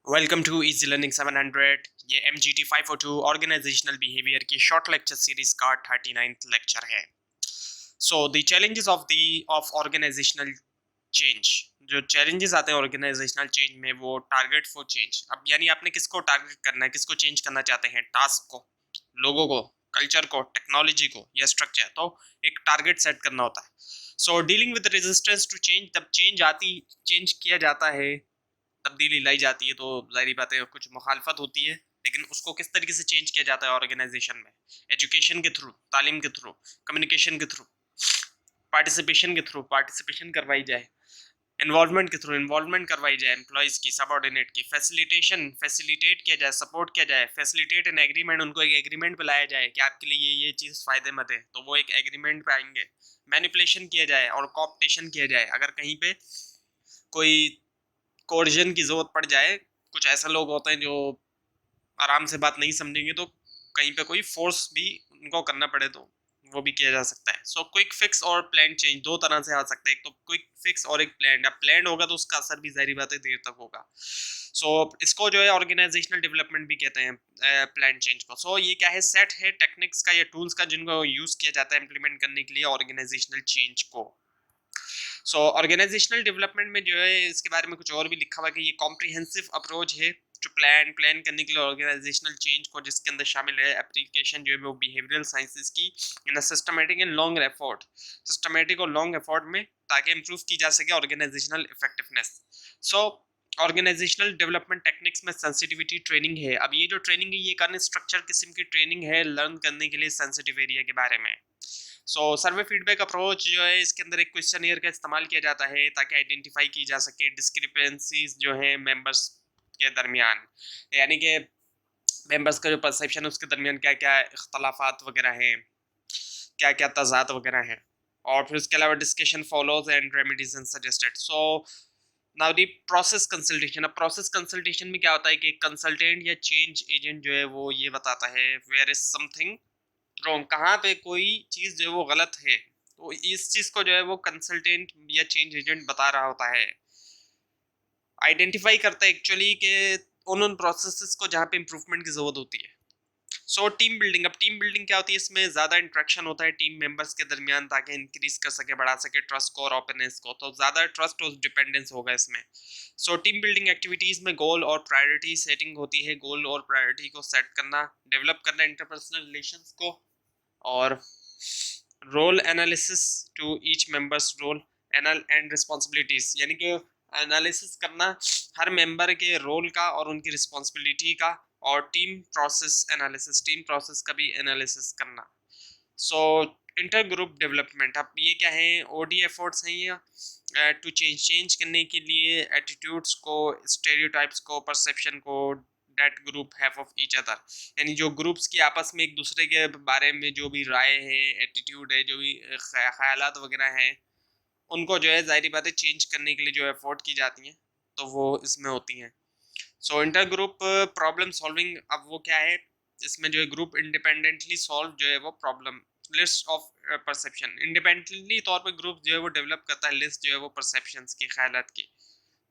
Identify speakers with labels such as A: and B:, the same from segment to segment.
A: Welcome to easy learning 700। ये MGT502 organisational behaviour की short lecture series का 39th lecture है। So the challenges of organisational change. जो challenges आते हैं ऑर्गेनाइजेशनल चेंज में, वो टारगेट फॉर चेंज। अब यानी आपने किसको टारगेट करना है, किसको चेंज करना चाहते हैं? टास्क को, लोगों को, कल्चर को, टेक्नोलॉजी को या स्ट्रक्चर। तो एक टारगेट सेट करना होता है। So dealing with resistance to change, जब चेंज किया जाता है, तब्दीली लाई जाती है, तो जाहिर बात है कुछ मुखालफत होती है, लेकिन उसको किस तरीके से चेंज किया जाता है ऑर्गेनाइजेशन में? एजुकेशन के थ्रू, तालीम के थ्रू, कम्युनिकेशन के थ्रू, पार्टिसिपेशन करवाई जाए, इन्वॉल्वमेंट के थ्रू इन्वॉल्वमेंट करवाई जाए, एम्प्लॉयज की, सबऑर्डिनेट की, फैसिलिटेट किया जाए, सपोर्ट किया जाए, फैसिलिटेट एन एग्रीमेंट, उनको एक एग्रीमेंट पे लाया जाए कि आपके लिए ये चीज़ फायदेमंद है, तो वो एक एग्रीमेंट पे आएंगे। मैनिपुलेशन किया जाए और कॉपटेशन किया जाए, अगर कहीं पे कोई कोर्जन की जरूरत पड़ जाए, कुछ ऐसे लोग होते हैं जो आराम से बात नहीं समझेंगे, तो कहीं पे कोई फोर्स भी उनको करना पड़े तो वो भी किया जा सकता है। सो क्विक फिक्स और प्लान चेंज दो तरह से आ सकता है, एक तो क्विक फिक्स और एक प्लान। अब प्लान होगा तो उसका असर भी जाहिर बात है देर तक होगा। सो इसको जो है ऑर्गेनाइजेशनल डेवलपमेंट भी कहते हैं, प्लान चेंज को। सो ये क्या है? सेट है टेक्निक्स का या टूल्स का जिनको यूज किया जाता है इम्प्लीमेंट करने के लिए ऑर्गेनाइजेशनल चेंज को। सो ऑर्गेनाइजेशनल डेवलपमेंट में जो है इसके बारे में कुछ और भी लिखा हुआ है कि ये कॉम्प्रिहेंसिव अप्रोच है जो प्लान करने के लिए ऑर्गेनाइजेशनल चेंज को, जिसके अंदर शामिल है एप्लीकेशन जो है वो बिहेवियरल साइंसेस की इन सिस्टमेटिक और लॉन्ग एफर्ट में, ताकि इम्प्रूव की जा सके ऑर्गेनाइजेशनल इफेक्टिवनेस। सो ऑर्गेनाइजेशनल डेवलपमेंट टेक्निक्स में सेंसिटिविटी ट्रेनिंग है। अब ये जो ट्रेनिंग है ये एक स्ट्रक्चर किस्म की ट्रेनिंग है लर्न करने के लिए सेंसिटिव एरिया के बारे में। सर्वे फीडबैक अप्रोच जो है, इसके अंदर एक क्वेश्चनियर का इस्तेमाल किया जाता है ताकि आइडेंटिफाई की जा सके डिस्क्रिपेंसीज जो है मेंबर्स के दरमियान, यानी कि मेंबर्स का जो परसेप्शन है उसके दरमियान क्या क्या इख्तलाफात वगैरह हैं, क्या क्या तजाद वगैरह हैं। और फिर उसके अलावा discussion follows and remedies and suggested. So now the process consultation. अब प्रोसेस कंसल्टेशन में क्या होता है कि कंसल्टेंट या चेंज एजेंट जो है वो ये बताता है वेयर इज समथिंग रॉन्ग, कहाँ पे कोई चीज़ जो है वो गलत है, तो इस चीज़ को जो है वो कंसल्टेंट या चेंज एजेंट बता रहा होता है, आइडेंटिफाई करता है एक्चुअली कि उन प्रोसेसेस को जहाँ पे इम्प्रूवमेंट की ज़रूरत होती है। Team building. अब टीम बिल्डिंग क्या होती है? इसमें ज़्यादा इंट्रैक्शन होता है टीम मेंबर्स के दरमियान, ताकि इंक्रीज कर सके, बढ़ा सके ट्रस्ट को और ओपननेस को, तो ज़्यादा ट्रस्ट और डिपेंडेंस होगा इसमें। टीम बिल्डिंग एक्टिविटीज़ में गोल और प्रायोरिटी सेटिंग होती है, गोल और प्रायोरिटी को सेट करना, डेवलप करना इंटरपर्सनल रिलेशंस को, और role analysis to each members role and responsibilities, यानी कि एनालिसिस करना हर मेंबर के रोल का और उनकी रिस्पॉन्सिबिलिटी का, और टीम प्रोसेस का भी एनालिसिस करना। Inter group development. अब ये क्या है? ओडी एफर्ट्स हैं ये टू चेंज करने के लिए एटीट्यूड्स को, स्टेरियोटाइप्स को, परसेप्शन को that group have of each other, यानी जो ग्रुप्स की आपस में एक दूसरे के बारे में जो भी राय है, एटीट्यूड है, जो भी ख्यालात वगैरह हैं, उनको जो है जाहिर बात है चेंज करने के लिए जो एफर्ट की जाती हैं, तो वो इसमें होती हैं। Inter group problem solving. अब वो क्या है? इसमें जो है ग्रुप इंडिपेंडेंटली सॉल्व जो है वो problem, list of perception, independently तौर पे ग्रुप जो है वो डेवलप करता है लिस्ट जो है वो परसेप्शंस की, ख्यालात की।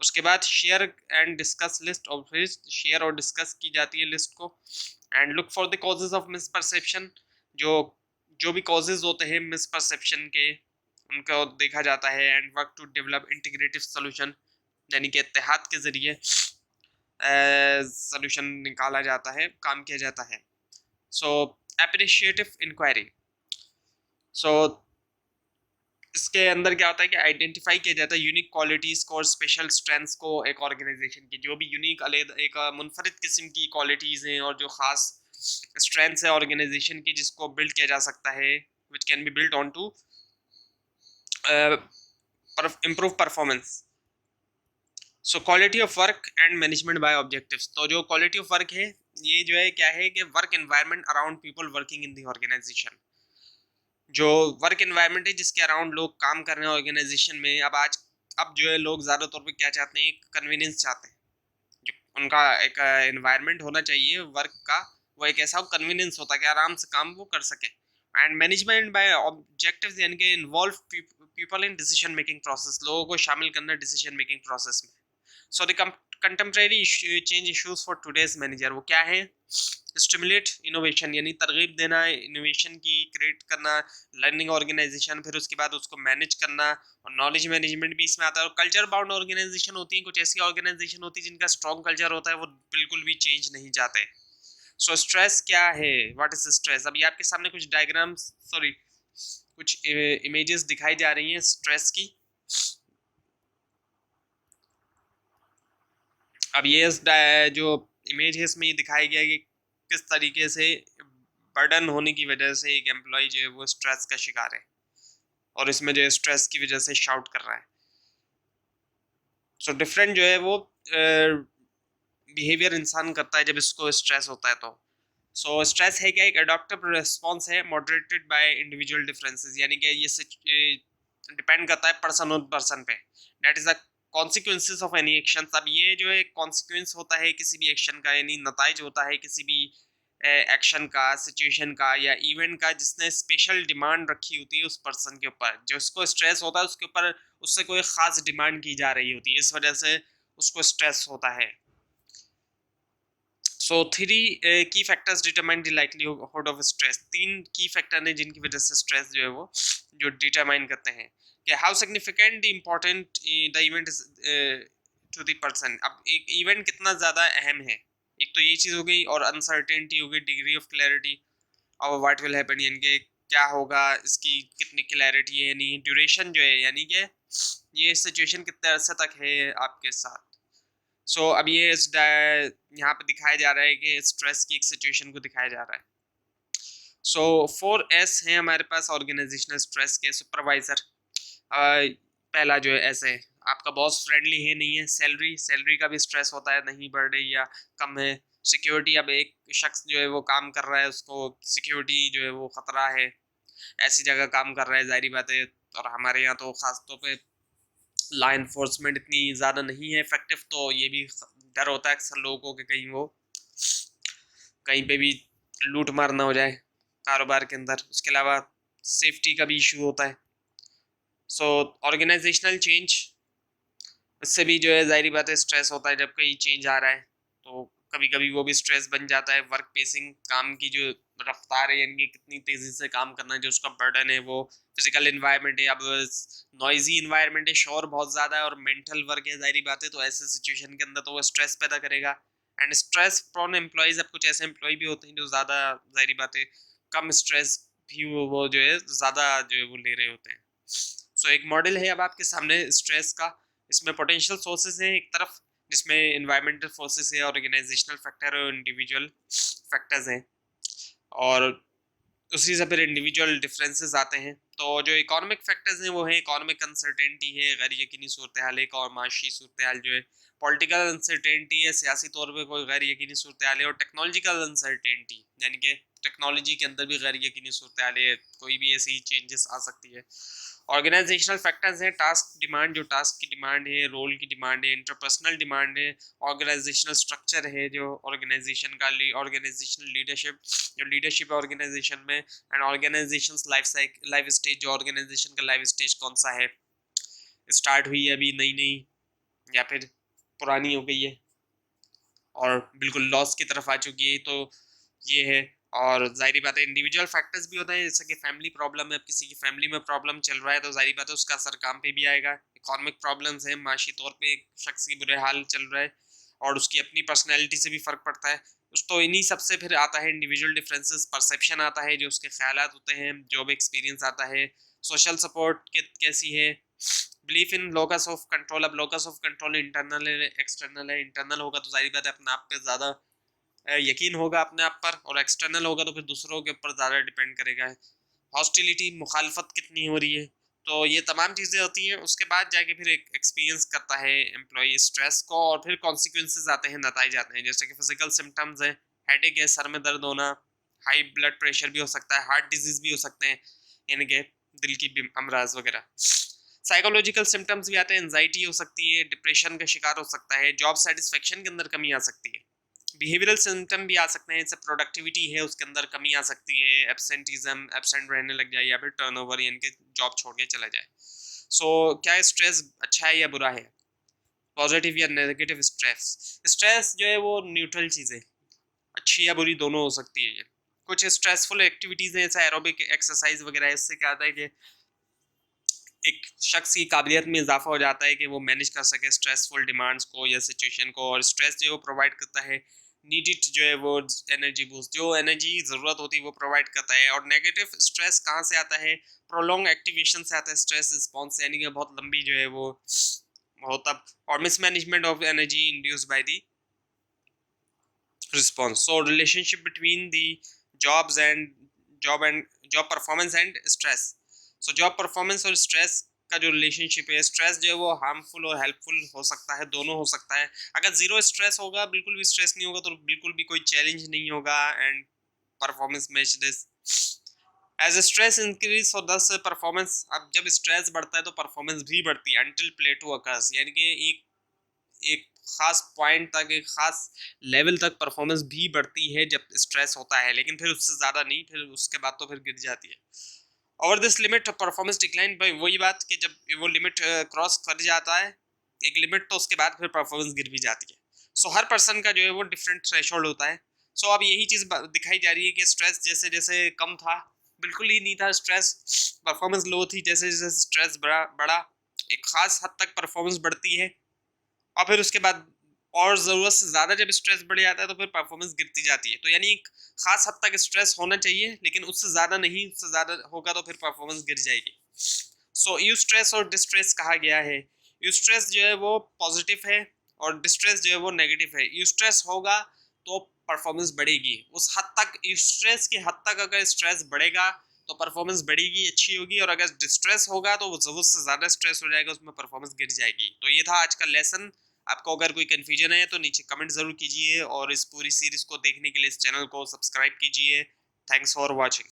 A: उसके बाद शेयर एंड डिस्कस लिस्ट, और फिर शेयर और डिस्कस की जाती है लिस्ट को। And look for the causes of misperception, जो जो भी कॉजेज होते हैं मिसपरसेप्शन के, उनको देखा जाता है। And work to develop integrative solution, यानी कि इत्तेहाद के जरिए सोल्यूशन निकाला जाता है, काम किया जाता है। Appreciative inquiry. सो इसके अंदर क्या होता है कि आइडेंटिफाई किया जाता है यूनिक क्वालिटीज़ को और स्पेशल स्ट्रेंथ्स को एक ऑर्गेनाइजेशन की, जो भी यूनिक एक मुनफरिद किस्म की क्वालिटीज़ हैं और जो ख़ास स्ट्रेंथ्स है ऑर्गेनाइजेशन की, जिसको बिल्ड किया जा सकता है, which can be build on to improve performance. Quality of work and management by objectives. तो जो क्वालिटी ऑफ वर्क है, ये जो है क्या है कि work environment around people working in the organisation, जो वर्क एनवायरनमेंट है जिसके अराउंड लोग काम कर रहे हैं ऑर्गेनाइजेशन में। अब जो है लोग ज़्यादा तौर पे क्या चाहते हैं? एक कन्वीनियंस चाहते हैं, जो उनका एक एनवायरनमेंट होना चाहिए वर्क का, वो एक ऐसा कन्वीनियंस होता है कि आराम से काम वो कर सके। एंड मैनेजमेंट बाय ऑब्जेक्टिव्स, यानी कि involve people in decision making process, लोगों को शामिल करना डिसीजन मेकिंग प्रोसेस में। Contemporary change issues for today's manager, वो क्या है? स्टिमुलेट इनोवेशन, यानी तरगीब देना इनोवेशन की, क्रिएट करना लर्निंग ऑर्गेनाइजेशन, फिर उसके बाद उसको मैनेज करना, और नॉलेज मैनेजमेंट भी इसमें आता है। और कल्चर बाउंड ऑर्गेनाइजेशन होती है, कुछ ऐसी ऑर्गेनाइजेशन होती है जिनका स्ट्रॉन्ग कल्चर होता है, वो बिल्कुल भी चेंज नहीं चाहते। सो स्ट्रेस क्या है? What is stress? अभी आपके सामने कुछ डायग्राम्स, सॉरी कुछ इमेजेस दिखाई जा रही हैं स्ट्रेस की। अब ये जो इमेज है इसमें ये दिखाया गया है कि किस तरीके से बर्डन होने की वजह से एक एम्प्लॉय जो है वो स्ट्रेस का शिकार है, और इसमें जो है स्ट्रेस की वजह से शाउट कर रहा है। सो डिफरेंट जो है वो बिहेवियर इंसान करता है जब इसको स्ट्रेस होता है। तो सो स्ट्रेस है क्या? एक अडॉप्टिव रिस्पॉन्स है मॉडरेटेड बाय इंडिविजुअल डिफरेंसेस, यानी कि ये डिपेंड करता है पर्सन ऑन पर्सन पे। That is the consequences of any action. अब ये जो है कॉन्सिक्वेंस होता है किसी भी एक्शन का, यानी नताइज होता है किसी भी एक्शन का, सिचुएशन का या इवेंट का जिसने स्पेशल डिमांड रखी होती है उस पर्सन के ऊपर। जो उसको स्ट्रेस होता है उसके ऊपर उससे कोई खास डिमांड की जा रही होती है, इस वजह से उसको स्ट्रेस होता है। सो थ्री की factors determine the likelihood of stress. तीन की फैक्टर हैं जिनकी वजह से स्ट्रेस जो है वो जो डिटरमाइन करते हैं कि how significant the important the event is to the person. अब एक इवेंट कितना ज़्यादा अहम है, एक तो ये चीज़ हो गई, और अनसर्टेनिटी हो गई, डिग्री ऑफ क्लैरिटी और व्हाट विल हैपन, यानी कि क्या होगा, इसकी कितनी क्लैरिटी है, यानी ड्यूरेशन जो है, यानी कि ये सिचुएशन कितने अरसे तक है आपके साथ। सो अब ये यहाँ पे दिखाया जा रहा है कि स्ट्रेस की एक सिचुएशन को दिखाया जा रहा है। सो 4S है हमारे पास ऑर्गेनाइजेशनल स्ट्रेस के। सुपरवाइजर, पहला जो है एस है, आपका बॉस फ्रेंडली है नहीं है। सैलरी का भी स्ट्रेस होता है, नहीं बढ़ रही या कम है। सिक्योरिटी, अब एक शख्स जो है वो काम कर रहा है, उसको सिक्योरिटी जो है वो खतरा है, ऐसी जगह काम कर रहा है, जाहिर बात है। और हमारे यहाँ तो खास तौर पे लॉ इन्फोर्समेंट इतनी ज़्यादा नहीं है इफेक्टिव, तो ये भी डर होता है अक्सर लोगों को कि कहीं वो कहीं पे भी लूट मार ना हो जाए कारोबार के अंदर। उसके अलावा सेफ्टी का भी इशू होता है। सो ऑर्गेनाइजेशनल चेंज, इससे भी जो है जाहिर बात है स्ट्रेस होता है जब कहीं चेंज आ रहा है, तो कभी कभी वो भी स्ट्रेस बन जाता है। वर्क पेसिंग, काम की जो रफ्तार है, यानी कितनी तेजी से काम करना है, जो उसका बर्डन है वो। फिजिकल इन्वायरमेंट है, अब नॉइजी इन्वायरमेंट है, शोर बहुत ज़्यादा है, और मेंटल वर्क है, जाहिर बात है, तो ऐसे सिचुएशन के अंदर तो वो स्ट्रेस पैदा करेगा। एंड स्ट्रेस प्रोन एम्प्लॉयज़, अब कुछ ऐसे एम्प्लॉय भी होते हैं जो ज़्यादा, जाहिर बात है, कम स्ट्रेस भी वो जो है ज़्यादा जो है वो ले रहे होते हैं। सो एक मॉडल है अब आपके सामने स्ट्रेस का। इसमें पोटेंशियल सोर्सेज हैं एक तरफ, जिसमें इन्वायरमेंटल फोर्सेस है, ऑर्गेनाइजेशनल फैक्टर और इंडिविजुअल फैक्टर्स हैं, और उसी से फिर इंडिविजुअल डिफरेंसेस आते हैं। तो जो इकोनॉमिक फैक्टर्स हैं वो है इकोनॉमिक अनसर्टेनिटी है, गैर यकीनी सूरत हाल है, और माशी सूरत हाल जो है। पॉलिटिकल अनसर्टेनिटी है, सियासी तौर पे कोई गैर यकीनी सूरत हाल है। और टेक्नोलॉजिकल अनसर्टेनिटी, यानी कि टेक्नोलॉजी के अंदर भी गैर यकीनी सूरत हाल है, कोई भी ऐसी चेंजेस आ सकती है। ऑर्गेनाइजेशनल फैक्टर्स हैं, टास्क डिमांड, जो टास्क की डिमांड है, रोल की डिमांड है, इंटरपर्सनल डिमांड है, ऑर्गेनाइजेशनल स्ट्रक्चर है जो ऑर्गेनाइजेशन का, ऑर्गेनाइजेशनल लीडरशिप, जो लीडरशिप है ऑर्गेनाइजेशन में, एंड ऑर्गेनाइजेशन लाइफ स्टेज, जो ऑर्गेनाइजेशन का लाइफ स्टेज कौन सा है, स्टार्ट हुई है अभी नई नई या फिर पुरानी हो गई है और बिल्कुल लॉस की तरफ आ चुकी है, तो ये है। और जाहिर बात है इंडिविजुअल फैक्टर्स भी होते हैं, जैसे कि फैमिली प्रॉब्लम है, अब किसी की फैमिली में प्रॉब्लम चल रहा है तो जाहिर बात है उसका असर काम पे भी आएगा। इकोनॉमिक प्रॉब्लम्स है, माशी तौर पे एक शख्स की बुरे हाल चल रहा है और उसकी अपनी पर्सनैलिटी से भी फ़र्क पड़ता है। तो इन्हीं सबसे फिर आता है इंडिविजुअल डिफरेंसेस, परसेप्शन आता है, जो उसके ख्यालात होते हैं, जॉब एक्सपीरियंस आता है, सोशल सपोर्ट कैसी है, belief in locus of control. अब लोकस ऑफ कंट्रोल इंटरनल है एक्सटर्नल है। इंटरनल होगा तो जाहिर बात है अपने आप पे ज़्यादा यकीन होगा अपने आप पर, और एक्सटर्नल होगा तो फिर दूसरों के ऊपर ज़्यादा डिपेंड करेगा। हॉस्टिलिटी, मुखालफत कितनी हो रही है, तो ये तमाम चीज़ें होती हैं। उसके बाद जाके फिर एक एक्सपीरियंस करता है एम्प्लॉय स्ट्रेस को, और फिर कॉन्सिक्वेंसेज आते हैं, नताइज आते हैं, जैसे कि फिजिकल सिम्टम्स है, हेडेक है, सर में दर्द होना, हाई ब्लड प्रेशर भी हो सकता है, हार्ट डिजीज भी हो सकते हैं, यानी कि दिल की अमराज वगैरह। साइकोलॉजिकल सिम्टम्स भी आते हैं, एंजाइटी हो सकती है, डिप्रेशन का शिकार हो सकता है, जॉब सेटिस्फेक्शन के अंदर कमी आ सकती है, बिहेवियरल सिम्टम भी आ सकते हैं, जैसे प्रोडक्टिविटी है उसके अंदर कमी आ सकती है, एब्सेंटिज्म, एब्सेंट रहने लग जाए, या फिर टर्नओवर, यानी कि जॉब छोड़ के चला जाए। सो क्या स्ट्रेस अच्छा है या बुरा है? पॉजिटिव या नेगेटिव स्ट्रेस। स्ट्रेस जो है वो न्यूट्रल चीज़ है, अच्छी या बुरी दोनों हो सकती है। ये कुछ स्ट्रेसफुल एक्टिविटीज़ हैं जैसे एरोबिक एक्सरसाइज वगैरह, इससे क्या होता है कि एक शख्स की काबिलियत में इजाफा हो जाता है कि वो मैनेज कर सके स्ट्रेसफुल डिमांड्स को या सिचुएशन को, और स्ट्रेस जो है वो प्रोवाइड करता है नीडेड जो है वो एनर्जी बूस्ट, जो एनर्जी ज़रूरत होती है वो प्रोवाइड करता है। और नेगेटिव स्ट्रेस कहाँ से आता है? प्रोलॉन्ग एक्टिवेशन से आता है स्ट्रेस रिस्पॉन्स, यानी कि बहुत लंबी जो है वो तब, और mismanagement of energy induced by the response. So relationship between the jobs and job and job performance and stress. So job performance और stress का जो रिलेशनशिप है, स्ट्रेस जो है वो हार्मफुल और हेल्पफुल हो सकता है, दोनों हो सकता है। अगर जीरो स्ट्रेस होगा, बिल्कुल भी स्ट्रेस नहीं होगा, तो बिल्कुल भी कोई चैलेंज नहीं होगा and performance match this. As stress increase और दस परफॉर्मेंस, अब जब स्ट्रेस बढ़ता है तो परफॉर्मेंस भी बढ़ती है अंटिल प्लेटो अकर्स, यानी कि एक खास पॉइंट तक, एक खास लेवल तक परफॉर्मेंस भी बढ़ती है जब स्ट्रेस होता है, लेकिन फिर उससे ज़्यादा नहीं, फिर उसके बाद तो फिर गिर जाती है। Over this limit performance decline, भाई वही बात कि जब वो लिमिट क्रॉस कर जाता है एक लिमिट, तो उसके बाद फिर परफॉर्मेंस गिर भी जाती है। सो हर पर्सन का जो है वो डिफरेंट थ्रेशोल्ड होता है। सो अब यही चीज़ दिखाई जा रही है कि स्ट्रेस जैसे जैसे कम था, बिल्कुल ही नहीं था स्ट्रेस, परफॉर्मेंस लो थी, जैसे जैसे स्ट्रेस बढ़ा एक खास हद तक परफॉर्मेंस बढ़ती है, और फिर उसके बाद और ज़रूरत से ज़्यादा जब स्ट्रेस बढ़ जाता है तो फिर परफॉर्मेंस गिरती जाती है। तो यानी एक खास हद तक स्ट्रेस होना चाहिए, लेकिन उससे ज़्यादा नहीं, उससे ज़्यादा होगा तो फिर परफॉर्मेंस गिर जाएगी। सो यूस्ट्रेस और डिस्ट्रेस कहा गया है। यूस्ट्रेस जो है वो पॉजिटिव है और डिस्ट्रेस जो है वो नेगेटिव है। यूस्ट्रेस होगा तो परफॉर्मेंस बढ़ेगी, उस हद तक यूस्ट्रेस की हद तक अगर स्ट्रेस बढ़ेगा तो परफॉर्मेंस बढ़ेगी, अच्छी होगी, और अगर डिस्ट्रेस होगा तो वो ज़रूरत से ज़्यादा स्ट्रेस हो जाएगा, उसमें परफॉर्मेंस गिर जाएगी। तो ये था आज का लेसन। आपको अगर कोई कंफ्यूजन है तो नीचे कमेंट ज़रूर कीजिए, और इस पूरी सीरीज़ को देखने के लिए इस चैनल को सब्सक्राइब कीजिए। Thanks for watching.